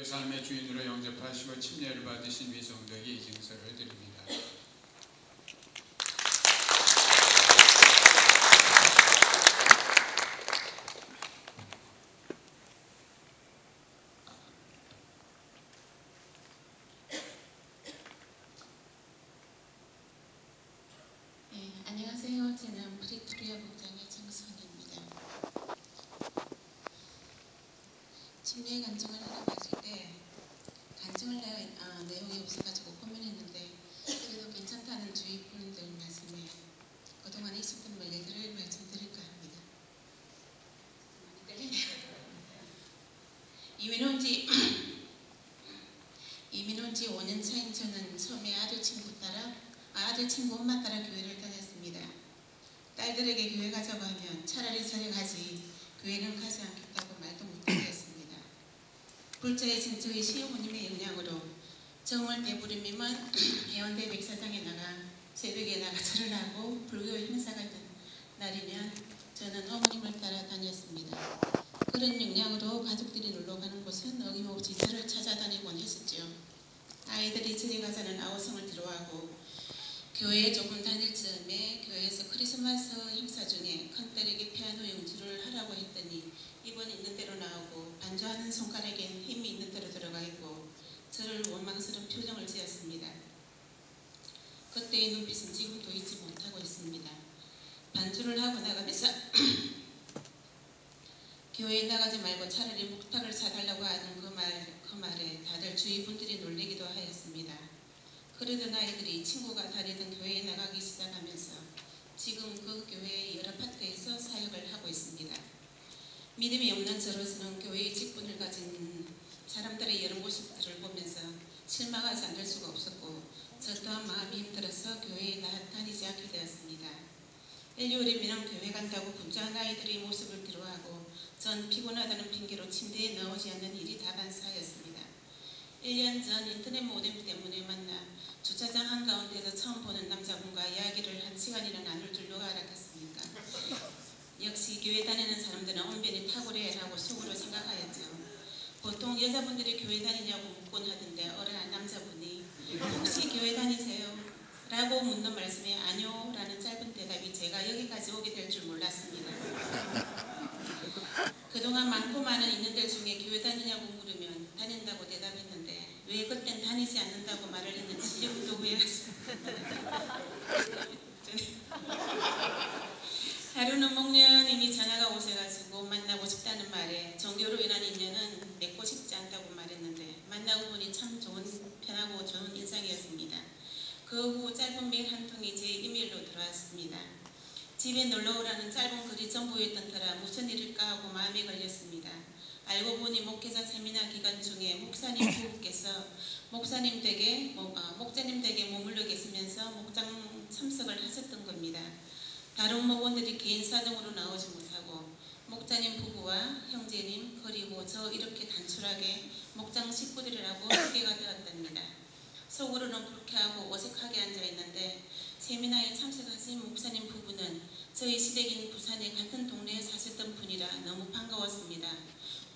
삶의 주인으로 영접하시고 침례를 받으신 위성덕이 이 증서를 드립니다. 안녕하세요. 저는 프리토리아 목장의 정선입니다. 침례 간증을 하러 갔을 때 간증을 내용이 없어가지고 고민했는데 그래도 괜찮다는 주위 분들 말씀에 그동안 있었던 얘기를 말씀드릴까 합니다. 많이 떨리네요. 이민 온 지 5년 차인 저는 처음에 아들 친구 엄마 따라 교회를 다녔습니다. 딸들에게 교회 가자고 하면 차라리 절에 가지 교회는 가지 않겠다고 말도 못하겠습니다. 불자해진 저희 시어머님의 영향으로 정월 대부름이면 해운대 백사장에 나가 새벽에 나가 절을 하고 불교 행사가 있던 날이면 저는 어머님을 따라 다녔습니다. 그런 영향으로 가족들이 놀러가는 곳은 어김없이 절을 찾아다니곤 했었죠. 아이들이 절에 가자는 아우성을 들어하고 교회에 조금 다닐 즈음에 교회에서 크리스마스 행사 중에 큰딸에게 피아노 연주를 하라고 했더니 입은 있는 대로 나오고 반주하는 손가락엔 힘이 있는 대로 들어가 있고 저를 원망스러운 표정을 지었습니다. 그때의 눈빛은 지금도 잊지 못하고 있습니다. 반주를 하고 나가면서 교회에 나가지 말고 차라리 목탁을 사달라고 하는 그 말에 다들 주위 분들이 놀리기도 하였습니다. 그러던 아이들이 친구가 다니던 교회에 나가기 시작하면서 지금 그 교회의 여러 파트에서 사역을 하고 있습니다. 믿음이 없는 저로서는 교회의 직분을 가진 사람들의 여러 모습들을 보면서 실망하지 않을 수가 없었고 저 또한 마음이 힘들어서 교회에 다니지 않게 되었습니다. 일요일이면 교회 간다고 분주한 아이들의 모습을 뒤로하고 전 피곤하다는 핑계로 침대에 나오지 않는 일이 다반사였습니다. 1년 전 인터넷 모뎀 때문에 만나 주차장 한가운데서 처음 보는 남자분과 이야기를 1시간이나 나눌 줄 누가 알았겠습니까? 역시 교회 다니는 사람들은 언변이 탁월해라고 속으로 생각하였죠. 보통 여자분들이 교회 다니냐고 묻곤 하던데 어느 남자분이 혹시 교회 다니세요? 라고 묻는 말씀에 아니요 라는 짧은 대답이 제가 여기까지 오게 될 줄 몰랐습니다. 그동안 많고 많은 있는들 중에 교회 다니냐고 물으면 다닌다고 대답했는데 왜 그땐 다니지 않는다고 말을 했는지 지금도 후회하십니다. 하루는 목련님이 전화가 오셔가지고 만나고 싶다는 말에 종교로 인한 인연은 맺고 싶지 않다고 말했는데 만나고 보니 참 편하고 좋은 인상이었습니다. 그 후 짧은 메일 한 통이 제 이메일로 들어왔습니다. 집에 놀러오라는 짧은 글이 전부였던 터라 무슨 일일까 하고 마음에 걸렸습니다. 알고 보니 목회자 세미나 기간 중에 목사님 부부께서 목자님 댁에 머물러 계시면서 목장 참석을 하셨던 겁니다. 다른 목원들이 개인 사정으로 나오지 못하고 목자님 부부와 형제님 그리고 저 이렇게 단출하게 목장 식구들이라고 소개가 되었답니다. 속으로는 불쾌하고 어색하게 앉아있는데 세미나에 참석하신 목사님 부부는 저희 시댁인 부산의 같은 동네에 사셨던 분이라 너무 반가웠습니다.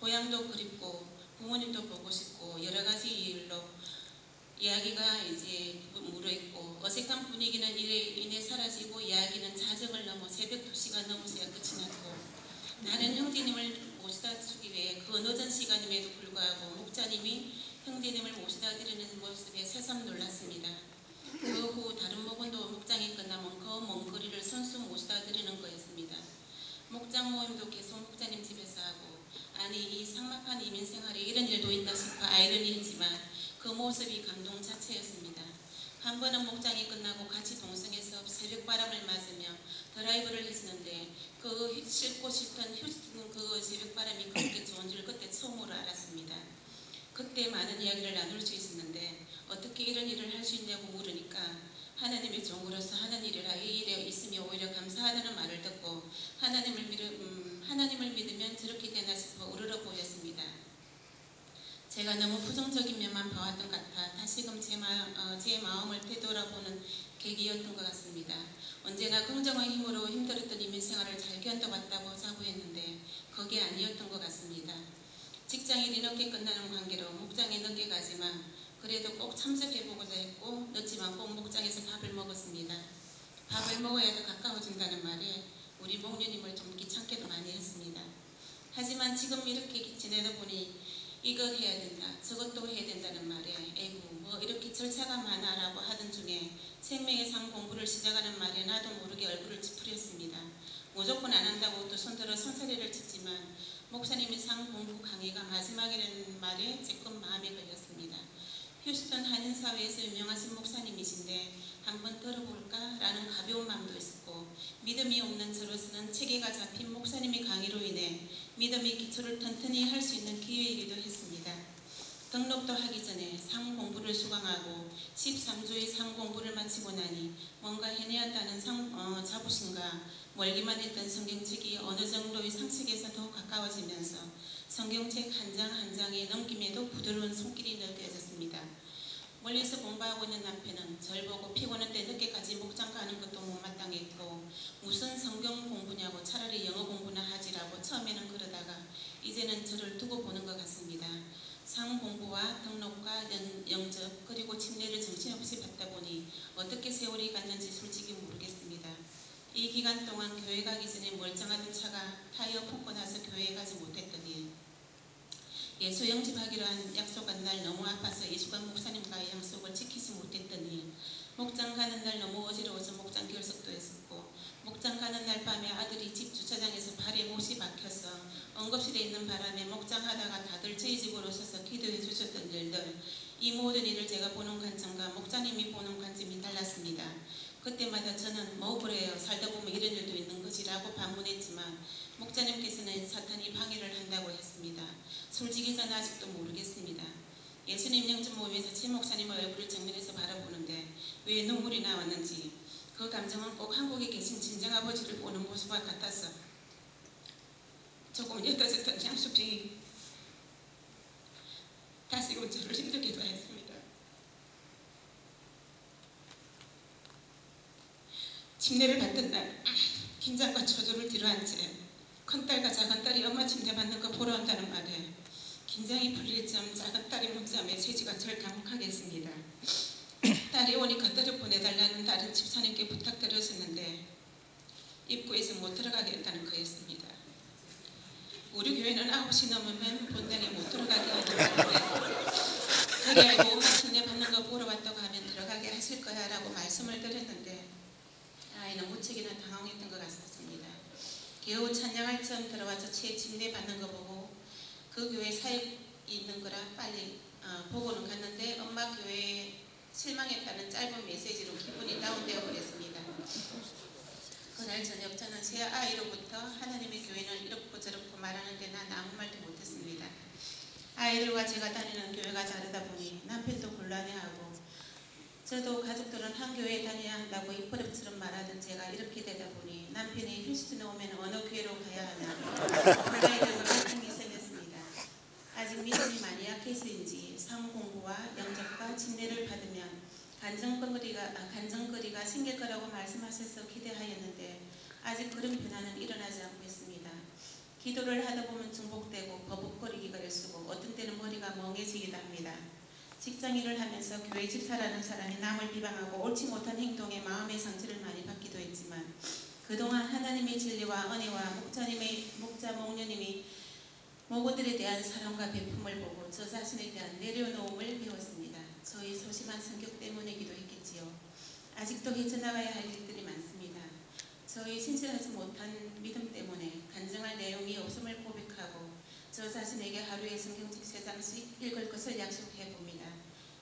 고향도 그립고 부모님도 보고 싶고 여러 가지 이유로 이야기가 이제 무르익고 어색한 분위기는 이래 인해 사라지고 이야기는 자정을 넘어 새벽 2시가 넘으셔야 끝이 났고 나는 형제님을 모시다 주기 위해 그 늦은 시간임에도 불구하고 목자님이 형제님을 모시다 드리는 모습에 새삼 놀랐습니다. 그 후 다른 목원도 목장이 끝나면 그 먼 거리를 선수 모시다 드리는 거였습니다. 목장 모임도 계속 목자님 집에서 하고 아니 이 삭막한 이민 생활에 이런 일도 있나 싶어 아이러니했지만 그 모습이 감동 자체였습니다. 한 번은 목장이 끝나고 같이 동성에서 새벽 바람을 맞으며 드라이브를 했었는데 그 싫고 싫던 그 새벽 바람이 그렇게 좋은 줄 그때 처음으로 알았습니다. 그때 많은 이야기를 나눌 수 있었는데 어떻게 이런 일을 할 수 있냐고 물으니까 하나님의 종으로서 하는 일이라 이 일에 있으며 오히려 감사하다는 말을 듣고 하나님을 믿으면 저렇게 되나 싶어 우러러 보였습니다. 제가 너무 부정적인 면만 봐왔던 것 같아 다시금 제 마음을 되돌아보는 계기였던 것 같습니다. 언제나 긍정의 힘으로 힘들었던 이민생활을 잘 견뎌왔다고 자부했는데 그게 아니었던 것 같습니다. 직장일이 늦게 끝나는 관계로 목장에 늦게 가지만 그래도 꼭 참석해보고자 했고 늦지만 꼭 목장에서 밥을 먹었습니다. 밥을 먹어야 더 가까워진다는 말에 우리 목녀님을 좀 귀찮게도 많이 했습니다. 하지만 지금 이렇게 지내다 보니 이거 해야 된다, 저것도 해야 된다는 말에 에구 뭐 이렇게 절차가 많아라고 하던 중에 생명의 상 공부를 시작하는 말에 나도 모르게 얼굴을 찌푸렸습니다. 무조건 안 한다고 또 손들어 손사래를 쳤지만 목사님의 상 공부 강의가 마지막이라는 말에 조금 마음에 걸렸습니다. 휴스턴 한인사회에서 유명하신 목사님이신데 한번 들어볼까라는 가벼운 마음도 있었고 믿음이 없는 저로서는 체계가 잡힌 목사님의 강의로 인해 믿음의 기초를 튼튼히 할 수 있는 기회이기도 했습니다. 등록도 하기 전에 상 공부를 수강하고 13주의 상 공부를 마치고 나니 뭔가 해내었다는 자부심과 멀기만 했던 성경책이 어느 정도의 상식에서 더 가까워지면서 성경책 한 장 한 장의 넘김에도 부드러운 손길이 느껴졌습니다. 멀리서 공부하고 있는 남편은 절 보고 피곤한데 늦게까지 목장 가는 것도 못마땅했고 무슨 성경 공부냐고 차라리 영어 공부나 하지라고 처음에는 그러다가 이제는 저를 두고 보는 것 같습니다. 상 공부와 등록과 영접 그리고 침례를 정신없이 받다 보니 어떻게 세월이 갔는지 솔직히 모르겠습니다. 이 기간 동안 교회 가기 전에 멀쩡하던 차가 타이어 펑크 나서 교회에 가지 못했더니 예수 영접하기로 한 약속한 날 너무 아파서 이수관 목사님과의 약속을 지키지 못했더니 목장 가는 날 너무 어지러워서 목장 결석도 했었고 목장 가는 날 밤에 아들이 집 주차장에서 발에 못이 박혀서 응급실에 있는 바람에 목장 하다가 다들 저희 집으로 오셔서 기도해 주셨던 일들 이 모든 일을 제가 보는 관점과 목사님이 보는 관점이 달랐습니다. 그때마다 저는 뭐 그래요 살다 보면 이런 일도 있는 것이라고 반문했지만 목사님께서는 사탄이 방해를 한다고 했습니다. 솔직히 저는 아직도 모르겠습니다. 예수님 영접 모임에서 제 목사님의 얼굴을 정면에서 바라보는데 왜 눈물이 나왔는지 그 감정은 꼭 한국에 계신 친정아버지를 보는 모습과 같아서 조금 옅어졌던 양수병이 다시금 저를 힘들게도 했습니다. 침례를 받던 날 긴장과 초조를 뒤로한 채 큰딸과 작은딸이 엄마 침례 받는 거 보러 온다는 말에 긴장이 풀릴 점 작은딸이 문자에 세지가 절 당혹하게 했습니다. 딸이 오니 겉들을 보내달라는 다른 집사님께 부탁드렸었는데 입구에서 못 들어가게 했다는 거였습니다. 우리 교회는 9시 넘으면 본당에 못 들어가게 하는데 그게 알고 엄마 침례 받는 거 보러 왔다고 하면 들어가게 하실 거야 라고 말씀을 드렸는데 아이는 무척이나 당황했던 것 같습니다. 겨우 찬양할 처음 들어와서 제 침례 받는 거 보고 그 교회 사역이 있는 거라 빨리 보고는 갔는데 엄마 교회에 실망했다는 짧은 메시지로 기분이 다운되어 버렸습니다. 그날 저녁 저는 제 아이로부터 하나님의 교회는 이렇고 저렇고 말하는데 난 아무 말도 못했습니다. 아이들과 제가 다니는 교회가 다르다 보니 남편도 곤란해하고 저도 가족들은 한 교회에 다녀야 한다고 입버릇처럼 말하던 제가 이렇게 되다 보니 남편이 휴스턴에 오면 어느 교회로 가야 하나 아이들과 갈등이 생겼습니다. 아직 믿음이 많이 약해서인지 상 공부와 영접과 침례를 받으면 간증거리가 생길 거라고 말씀하셔서 기대하였는데 아직 그런 변화는 일어나지 않고 있습니다. 기도를 하다 보면 중복되고 버벅거리기가 일쑤고 어떤 때는 머리가 멍해지기도 합니다. 직장일을 하면서 교회 집사라는 사람이 남을 비방하고 옳지 못한 행동에 마음의 상처를 많이 받기도 했지만 그동안 하나님의 진리와 은혜와 목자 목녀님이 모고들에 대한 사랑과 베품을 보고 저 자신에 대한 내려놓음을 배웠습니다. 저희 소심한 성격 때문이기도 했겠지요. 아직도 헤쳐나가야 할 일들이 많습니다. 저희 신실하지 못한 믿음 때문에 간증할 내용이 없음을 고백하고 저 자신에게 하루에 성경책 3장씩 읽을 것을 약속해봅니다.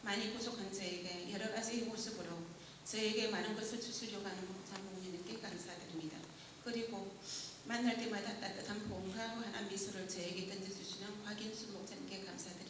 많이 부족한 저에게 여러 가지 모습으로 저에게 많은 것을 주시려고 하는 목자 목녀님께 감사드립니다. 그리고 만날 때마다 따뜻한 포옹과 환한 미소를 저에게 던져주시는 곽인수 목사님께 감사드립니다.